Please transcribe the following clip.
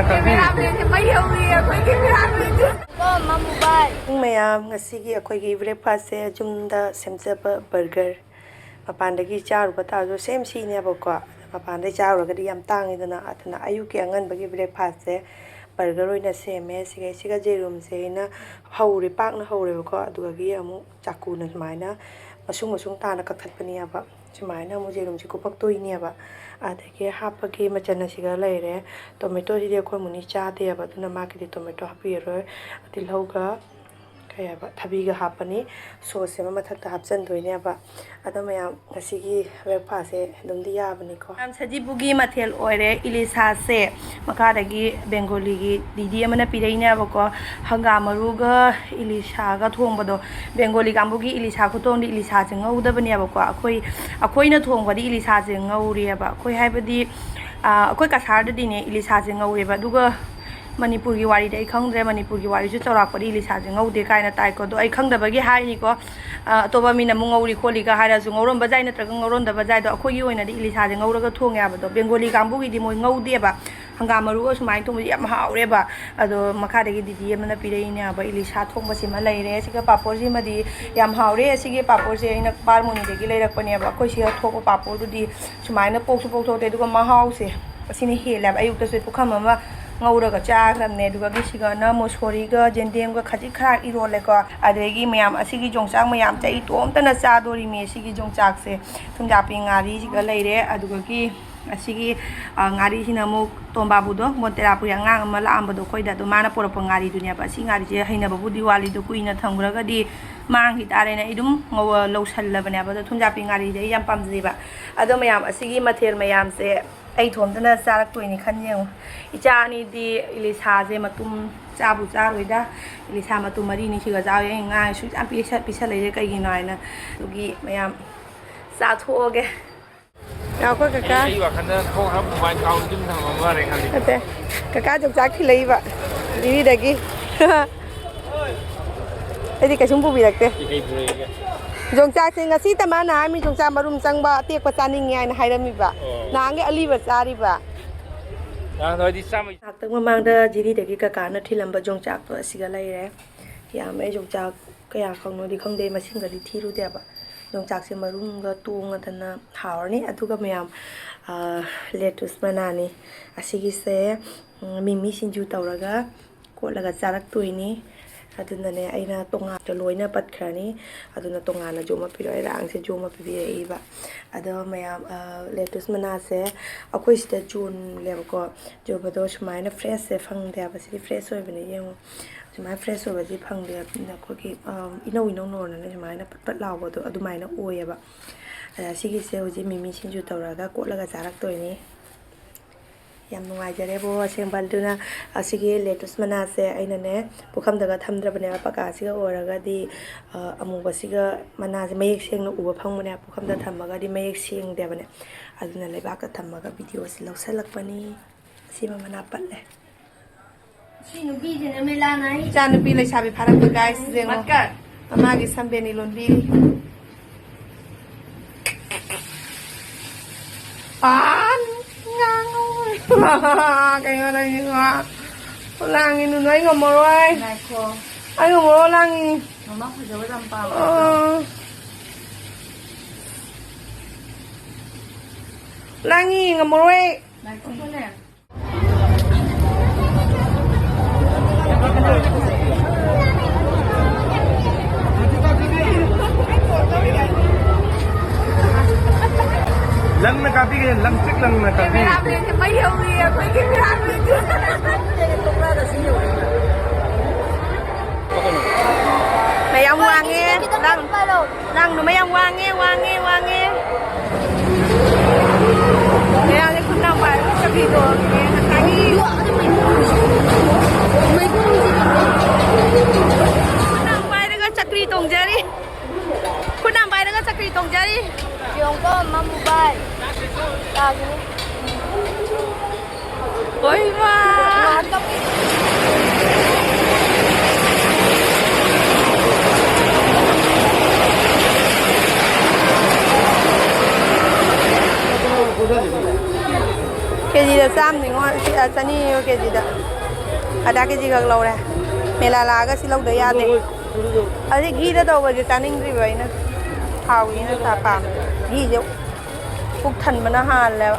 ꯂꯪꯅ ꯀꯛꯄꯤ ꯃꯌꯥꯝ ꯉꯁꯤꯒꯤ ꯑꯩꯈꯣꯏꯒꯤ ꯕ꯭ꯔꯦꯛꯐꯥꯁꯁꯦ ꯌꯨꯝꯗ ꯁꯦꯝꯖꯕ ꯕꯔꯒꯔ ꯃꯄꯥꯟꯗꯒꯤ ꯆꯥꯔꯨꯕ ꯇꯥꯔꯁꯨ ꯁꯦꯝ ꯁꯤꯅꯦꯕꯀꯣ ꯃꯄꯥꯟꯗꯒꯤ ꯆꯥꯔꯨꯔꯒꯗꯤ ꯌꯥꯝ ꯇꯥꯡꯉꯤꯗꯅ ꯑꯗꯨꯅ ꯑꯌꯨꯛꯀꯤ ꯑꯉꯟꯕꯒꯤ ꯕ꯭ꯔꯦꯛꯐꯥꯁꯁꯦ ꯕꯔꯒꯔ ꯑꯣꯏꯅ ꯁꯦꯝꯃꯦ ꯁꯤꯒ ꯖꯦꯔꯨꯝꯁꯦ ꯑꯩꯅ ꯍꯧꯔꯦ ꯄꯥꯛꯅ ꯍꯧꯔꯦꯕꯀꯣ ꯑꯗꯨꯒꯤ ꯑꯃꯨꯛ ꯆꯥꯀꯨꯅ ꯁꯨꯃꯥꯏꯅ ꯃꯁꯨꯡ ꯇꯥꯅ ꯀꯛꯊꯠꯄꯅꯦꯕ ꯁꯨꯃꯥꯏꯅ ꯑꯃꯨꯛ ꯖꯦꯔꯨꯝꯁꯦ ꯀꯨꯞꯄꯛꯇꯣꯏꯅꯦꯕ ꯑꯗꯒꯤ ꯍꯥꯞꯄꯒꯤ ꯃꯆꯜ ꯑꯁꯤꯒ ꯂꯩꯔꯦ ꯇꯣꯃꯦꯇꯣꯁꯤꯗꯤ ꯑꯩꯈꯣꯏ ꯃꯨꯅꯤ ꯆꯥꯗꯦꯕ ꯑꯗꯨꯅ ꯃꯥꯒꯤꯗꯤ ꯇꯣꯃꯦꯇꯣ ꯍꯥꯞꯄꯤꯔꯔꯣꯏ ꯇꯤꯜꯍꯧꯒ ꯊꯕꯤꯒ ꯍꯥꯞꯄꯅꯤ ꯁꯣꯁ ꯑꯃ ꯃꯊꯛꯇ ꯍꯥꯞꯆꯟꯗꯣꯏꯅꯦꯕ ꯑꯗꯣ ꯃꯌꯥꯝ ꯉꯁꯤꯒꯤ ꯕ꯭ꯔꯦꯛꯐꯥꯁꯁꯦ ꯑꯗꯨꯝꯗꯤ ꯌꯥꯕꯅꯤꯀꯣ ꯌꯥꯝ ꯁꯖꯤꯕꯨꯒꯤ ꯃꯊꯦꯜ ꯑꯣꯏꯔꯦ ꯏꯂꯤꯁꯥꯁꯦ ꯃꯈꯥꯗꯒꯤ ꯕꯦꯡꯒꯣꯂꯤꯒꯤ ꯗꯤꯗꯤ ꯑꯃꯅ ꯄꯤꯔꯛꯏꯅꯦꯕꯀꯣ ꯍꯪꯒꯥꯝ ꯃꯔꯨꯒ ꯏꯂꯤꯁꯥꯒ ꯊꯣꯡꯕꯗꯣ ꯕꯦꯡꯒꯣꯂꯤ ꯀꯥꯡꯕꯨꯒꯤ 이리사 ꯈꯨꯊꯣꯡꯗꯤ 이리사ꯁꯦ ꯉꯧꯗꯕꯅꯦꯕꯀꯣ ꯑꯩꯈꯣꯏꯅ ꯊꯣꯡꯕꯗꯤ 이리사ꯁꯦ ꯉꯧꯔꯦꯕ ꯑꯩꯈꯣꯏ ꯍꯥꯏꯕꯗꯤ ꯑꯩꯈꯣꯏ ꯀꯁꯥꯔꯗꯗꯤꯅꯦ 이리사ꯁꯦ ꯉꯧꯔꯦꯕ ꯑꯗꯨꯒ ꯃꯅꯤꯄꯨꯔꯒꯤ ꯋꯥꯔꯤꯗꯤ ꯑꯩ ꯈꯪꯗ꯭ꯔꯦ ꯃꯅꯤꯄꯨꯔꯒꯤ ꯋꯥꯔꯤꯁꯨ ꯆꯥꯎꯔꯥꯛꯄꯗꯤ 이리사ꯁꯦ ꯉꯧꯗꯦ ꯀꯥꯏꯅ ꯇꯥꯏꯀꯣ ꯑꯗꯣ ꯑꯩ ꯈꯪꯗꯕꯒꯤ ꯍꯥꯏꯅꯤꯀꯣ ꯑꯇꯣꯞꯄ ꯃꯤꯅ ꯑꯃꯨꯛ ꯉꯧꯔꯤ ꯈꯣꯠꯂꯤꯒ ꯍꯥꯏꯔꯁꯨ ꯉꯧꯔꯝꯕ ꯌꯥꯏ ꯅꯠꯇ꯭ꯔꯒ ꯉꯧꯔꯝꯗꯕ ꯌꯥꯏ ꯑꯗꯣ ꯑꯩꯈꯣꯏꯒꯤ ꯑꯣꯏꯅꯗꯤ 이리사ꯁꯦ ꯉꯧꯔꯒ ꯊꯣꯡꯉꯦ ꯍꯥꯏꯕꯗꯣ ꯕꯦꯡꯒꯣꯂꯤ ꯀꯥꯡꯕꯨꯒꯤꯗꯤ ꯃꯣꯏ ꯉꯧꯗꯦꯕ ꯍꯪꯒꯥꯝ ꯃꯔꯨꯒ ꯁꯨꯃꯥꯏꯅ ꯊꯣꯡꯕꯁꯤ ꯌꯥꯝ ꯍꯥꯎꯔꯦꯕ ꯑꯗꯣ ꯃꯈꯥꯗꯒꯤ ꯗꯤꯗꯤ ꯑꯃꯅ ꯄꯤꯔꯛꯏꯅꯦꯕ 이리사 ꯊꯣꯡꯕꯁꯤꯃ ꯂꯩꯔꯦ ꯁꯤꯒ ꯄꯥꯄꯣꯔꯁꯤꯃꯗꯤ ꯌꯥꯝ ꯍꯥꯎꯔꯦ ꯑꯁꯤꯒꯤ ꯄꯥꯄꯣꯔꯁꯦ ꯑꯩꯅ ꯕꯥꯔꯃꯣꯅꯤꯗꯒꯤ ꯂꯩꯔꯛꯄꯅꯦꯕ ꯑꯩꯈꯣꯏ ꯁꯤꯗ ꯊꯣꯛꯄ ꯄꯥꯄꯣꯔꯗꯨꯗꯤ ꯁꯨꯃꯥꯏꯅ ꯄꯣꯛꯁꯨ ꯄꯣꯛꯊꯣꯛꯇꯦ ꯑꯗꯨꯒ ꯃꯍꯥꯎꯁꯦ ꯑꯁꯤꯅ ꯍꯦꯜꯂꯦꯕ ꯑꯌꯨꯛꯇꯁꯨ ꯄꯨꯈꯝ ꯑꯃ ꯉꯧꯔꯒ ꯆꯥꯈ꯭ꯔꯕꯅꯦ ꯑꯗꯨꯒ ꯁꯤꯒꯅ ꯃꯣꯁꯣꯔꯤꯒ ꯖꯦꯟꯗꯦꯝꯒ ꯈꯖꯤꯛ ꯈꯔ ꯏꯔꯣꯜꯂꯦꯀꯣ ꯑꯗꯒꯤ ꯃꯌꯥꯝ ꯑꯁꯤꯒꯤ ꯌꯣꯡꯆꯥꯛ ꯃꯌꯥꯝ ꯆꯩ ꯇꯣꯝꯇꯅ ꯆꯥꯗꯣꯔꯤꯃꯤ ꯁꯤꯒꯤ ꯌꯣꯡꯆꯥꯛꯁꯦ ꯊꯨꯝꯖꯥꯄꯤ ꯉꯥꯔꯤꯁꯤꯒ ꯂꯩꯔꯦ ꯑꯗꯨꯒꯤ ꯑꯁꯤꯒꯤ ꯉꯥꯔꯤꯁꯤꯅ ꯑꯃꯨꯛ ꯇꯣꯝꯕꯥꯕꯨꯗꯣ ꯃꯣꯟꯇꯦꯔꯥꯄꯨꯔꯤ ꯑꯉꯥꯡ ꯑꯃ ꯂꯥꯛꯑꯝꯕꯗꯣ ꯑꯩꯈꯣꯏꯗ ꯑꯗꯣ ꯃꯥꯅ ꯄꯣꯔꯛꯄ ꯉꯥꯔꯤꯗꯨꯅꯦꯕ ꯑꯁꯤ ꯉꯥꯔꯤꯁꯦ ꯍꯩꯅꯕꯕꯨꯗꯤ ꯋꯥꯠꯂꯤꯗꯣ ꯀꯨꯏꯅ ꯊꯝꯈ꯭ꯔꯒꯗꯤ ꯃꯥꯡꯈꯤ ꯇꯥꯔꯦꯅ ꯑꯩ ꯑꯗꯨꯝ ꯂꯧꯁꯜꯂꯕꯅꯦꯕ ꯑꯗꯣ ꯊꯨꯝꯖꯥꯄꯤ ꯉꯥꯔꯤꯁꯦ ꯑꯩ ꯌꯥꯝ ꯄꯥꯝꯖꯩꯕ ꯑꯗꯣ ꯃꯌꯥꯝ ꯑꯁꯤꯒꯤ ꯃꯊꯦꯜ ꯃꯌꯥꯝꯁꯦ ꯑꯩ ꯊꯣꯝꯗꯅ ꯆꯥꯔꯛꯇꯣꯏꯅꯤ ꯈꯟ ꯌꯦꯡꯉꯨ ꯏꯆꯥ ꯑꯅꯤꯗꯤ 이리사ꯁꯦ ꯃꯇꯨꯝ ꯆꯥꯕꯨ ꯆꯥꯔꯣꯏꯗ 이리사 ꯃꯇꯨꯝ ꯃꯔꯤꯅꯤ ꯁꯤꯒ ꯆꯥꯎꯋꯦ ꯑꯩ ꯉꯥꯡꯁꯨ ꯌꯥꯝ ꯄꯤꯁꯜꯂꯛꯏꯁꯦ ꯀꯩꯒꯤꯅꯣ ꯍꯥꯏꯅ ꯑꯗꯨꯒꯤ ꯃꯌꯥꯝ ꯆꯥꯊꯣꯛꯑꯒꯦ ꯑꯩꯈꯣꯏ ꯀꯀꯥ ꯑꯩ ꯋꯥꯈꯜꯗ ꯊꯣꯡ ꯍꯥꯞ ꯃꯣꯕꯥꯏꯜ ꯀꯥꯎꯟ ꯑꯗꯨꯝ ꯊꯝꯃꯒ ꯃꯥꯔꯦ ꯈꯜꯂꯤ ꯅꯠꯇꯦ ꯀꯀꯥ ꯌꯣꯡꯆꯥꯛ ꯊꯤꯜꯂꯛꯏꯕ ꯂꯤꯕꯤꯗꯒꯤ ꯑꯩꯗꯤ ꯀꯩꯁꯨꯝ ꯄꯨꯕꯤꯔꯛꯇꯦ ꯌꯣꯡꯆꯥꯛꯁꯦ ꯉꯁꯤꯇ ꯃꯥꯅ ꯍꯥꯏꯔꯝꯃꯤ ꯌꯣꯡꯆꯥꯛ ꯃꯔꯨꯝ ꯆꯪꯕ ꯑꯇꯦꯛꯄ ꯆꯥꯅꯤꯡꯉꯦ ꯍꯥꯏꯅ ꯍꯥꯏꯔꯝꯃꯤꯕ ꯅꯍꯥꯟꯒꯩ ꯑꯂꯤꯕ ꯆꯥꯔꯤꯕ ꯉꯥꯏꯍꯥꯛꯇꯪ ꯃꯃꯥꯡꯗ ꯖꯤꯔꯤꯗꯒꯤ ꯀꯀꯥꯅ ꯊꯤꯜꯂꯝꯕ ꯌꯣꯡꯆꯥꯛꯇꯣ ꯑꯁꯤꯒ ꯂꯩꯔꯦ ꯌꯥꯝꯃꯦ ꯌꯣꯡꯆꯥꯛ ꯀꯌꯥ ꯈꯪꯅꯣꯗꯤ ꯈꯪꯗꯦ ꯃꯁꯤꯡꯒꯗꯤ ꯊꯤꯔꯨꯗꯦꯕ ꯌꯣꯡꯆꯥꯛꯁꯦ ꯃꯔꯨꯝꯒ ꯇꯣꯡꯉꯗꯅ ꯍꯥꯎꯔꯅꯤ ꯑꯗꯨꯒ ꯃꯌꯥꯝ ꯂꯦꯇꯨꯁ ꯃꯅꯥꯅꯤ ꯑꯁꯤꯒꯤꯁꯦ ꯃꯤꯃꯤ ꯁꯤꯡꯖꯨ ꯇꯧꯔꯒ ꯀꯣꯠꯂꯒ ꯆꯥꯔꯛꯇꯣꯏꯅꯤ ꯑꯗꯨꯅꯅꯦ ꯑꯩꯅ ꯇꯣꯉꯥꯟꯅ ꯂꯣꯏꯅ ꯄꯠꯈ꯭ꯔꯅꯤ ꯑꯗꯨꯅ ꯇꯣꯉꯥꯟꯅ ꯖꯣꯝ ꯑꯃ ꯄꯤꯔꯛꯑꯦ ꯔꯥꯡꯁꯦ ꯖꯣꯝ ꯑꯃ ꯄꯤꯕꯤꯔꯛꯏꯕ ꯑꯗꯣ ꯃꯌꯥꯝ ꯂꯦꯇꯨꯁ ꯃꯅꯥꯁꯦ ꯑꯩꯈꯣꯏ ꯁꯤꯗ ꯌꯣꯜꯂꯦꯕꯀꯣ ꯌꯣꯟꯕꯗꯣ ꯁꯨꯃꯥꯏꯅ ꯐ꯭ꯔꯦꯁꯁꯦ ꯐꯪꯗꯦꯕ ꯁꯤꯗꯤ ꯐ꯭ꯔꯦꯁ ꯑꯣꯏꯕꯅꯦ ꯌꯦꯡꯉꯣ ꯁꯨꯃꯥꯏꯅ ꯐ꯭ꯔꯦꯁ ꯑꯣꯏꯕꯁꯤ ꯐꯪꯗꯦ ꯑꯩꯈꯣꯏꯒꯤ ꯏꯅꯧ ꯅꯧꯅꯅ ꯁꯨꯃꯥꯏꯅ ꯄꯠ ꯂꯥꯎꯕꯗꯣ ꯑꯗꯨꯃꯥꯏꯅ ꯑꯣꯏꯌꯦꯕ ꯁꯤꯒꯤꯁꯦ ꯍꯧꯖꯤꯛ ꯃꯤꯃꯤ ꯁꯤꯡꯖꯨ ꯇꯧꯔꯒ ꯀꯣꯠꯂꯒ ꯆꯥꯔꯛꯇꯣꯏꯅꯤ ꯌꯥꯝ ꯅꯨꯡꯉꯥꯏꯖꯔꯦꯕꯣ ꯑꯁꯦꯡꯕ ꯑꯗꯨꯅ ꯑꯁꯤꯒꯤ ꯂꯦꯇꯨꯁ ꯃꯅꯥꯁꯦ ꯑꯩꯅꯅꯦ ꯄꯨꯈꯝꯗꯒ ꯊꯝꯗ꯭ꯔꯕꯅꯦꯕ ꯄꯀꯥꯁꯤꯒ ꯑꯣꯏꯔꯒꯗꯤ ꯑꯃꯨꯕꯁꯤꯒ ꯃꯅꯥꯁꯦ ꯃꯌꯦꯛ ꯁꯦꯡꯅ ꯎꯕ ꯐꯪꯕꯅꯦ ꯄꯨꯈꯝꯗ ꯊꯝꯃꯒꯗꯤ ꯃꯌꯦꯛ ꯁꯦꯡꯗꯦꯕꯅꯦ ꯑꯗꯨꯅ ꯂꯩꯕꯥꯛꯇ ꯊꯝꯃꯒ ꯚꯤꯗꯤꯑꯣꯁꯤ ꯂꯧꯁꯜꯂꯛꯄꯅꯤ ꯁꯤꯃ ꯃꯅꯥ ꯄꯠꯂꯦ ꯏꯆꯥ ꯅꯨꯄꯤ ꯂꯩꯁꯥꯕꯤ ꯐꯥꯔꯛꯄ ꯒꯥꯏꯁ ꯌꯦꯡꯉꯣ ꯃꯃꯥꯒꯤ ꯁꯝꯕꯦꯅꯤ ꯂꯣꯟꯕꯤꯔꯤ kaya lang yung langin nun ay ngomoroy ay ngomoro langin mama ko jawa tampa langin ngomoroy lang na kapi kaya lang sik lang na kapi mayang wangi lang no mayang wangi kaya ni kunang pa sa video nakani kunang pa dengan Chakri Tongjari kunang pa dengan Chakri Tongjari yung ko mamubay lagi oy ma kaya dito sam ni ngon चनी केजीदा आधा KG खक लौरे मेला लागा सि लौद यादे अरे घी दा तौबजे चानिंग्री बैना हावी ना ता पाम घी जे पुक थन बना हाल ले